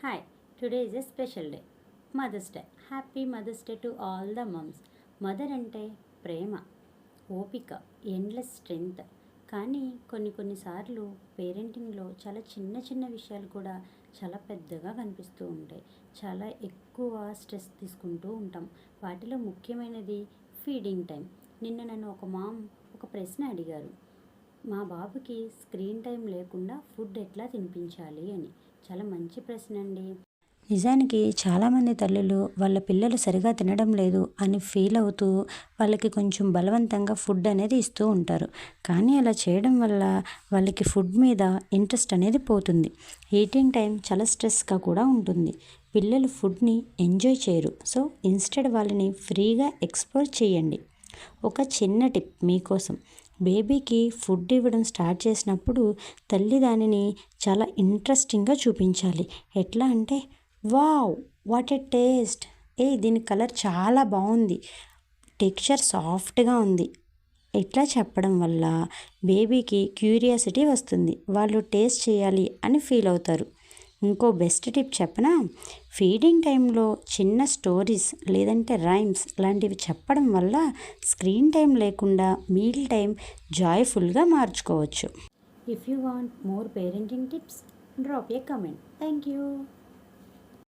Hi, today is a special day. Mother's Day. Happy Mother's Day to all the moms. Mother అంటే ప్రేమ, ఓపిక, endless strength. కానీ కొన్నిసార్లు పేరెంటింగ్లో చాలా చిన్న చిన్న విషయాలు కూడా చాలా పెద్దగా కనిపిస్తూ ఉంటాయి. చాలా ఎక్కువ స్ట్రెస్ తీసుకుంటూ ఉంటాం. వాటిలో ముఖ్యమైనది ఫీడింగ్ టైం. నిన్న నన్ను ఒక మామ్ ఒక ప్రశ్న అడిగారు, మా బాబుకి స్క్రీన్ టైం లేకుండా ఫుడ్ ఎట్లా తినిపించాలి అని. చాలా మంచి ప్రశ్న అండి. నిజానికి చాలామంది తల్లులు వాళ్ళ పిల్లలు సరిగా తినడం లేదు అని ఫీల్ అవుతూ వాళ్ళకి కొంచెం బలవంతంగా ఫుడ్ అనేది ఇస్తూ ఉంటారు. కానీ అలా చేయడం వల్ల వాళ్ళకి ఫుడ్ మీద ఇంట్రెస్ట్ అనేది పోతుంది. ఈటింగ్ టైం చాలా స్ట్రెస్గా కూడా ఉంటుంది. పిల్లలు ఫుడ్ని ఎంజాయ్ చేయరు. సో ఇన్స్టెడ్ వాళ్ళని ఫ్రీగా ఎక్స్ప్లోర్ చేయండి. ఒక చిన్న టిప్ మీకోసం. బేబీకి ఫుడ్ ఇవ్వడం స్టార్ట్ చేసినప్పుడు తల్లి దానిని చాలా ఇంట్రెస్టింగ్గా చూపించాలి. ఎట్లా అంటే, వావ్ వాట్ ఏ టేస్ట్, దీని కలర్ చాలా బాగుంది, టెక్స్చర్ సాఫ్ట్గా ఉంది. ఇట్లా చెప్పడం వల్ల బేబీకి క్యూరియాసిటీ వస్తుంది. వాళ్ళు టేస్ట్ చేయాలి అని ఫీల్ అవుతారు. ఇంకో బెస్ట్ టిప్ చెప్పనా, ఫీడింగ్ టైంలో చిన్న స్టోరీస్ లేదంటే రైమ్స్ లాంటివి చెప్పడం వల్ల స్క్రీన్ టైం లేకుండా మీల్ టైం జాయ్ఫుల్గా మార్చుకోవచ్చు. If you want more parenting tips, drop a comment. Thank you.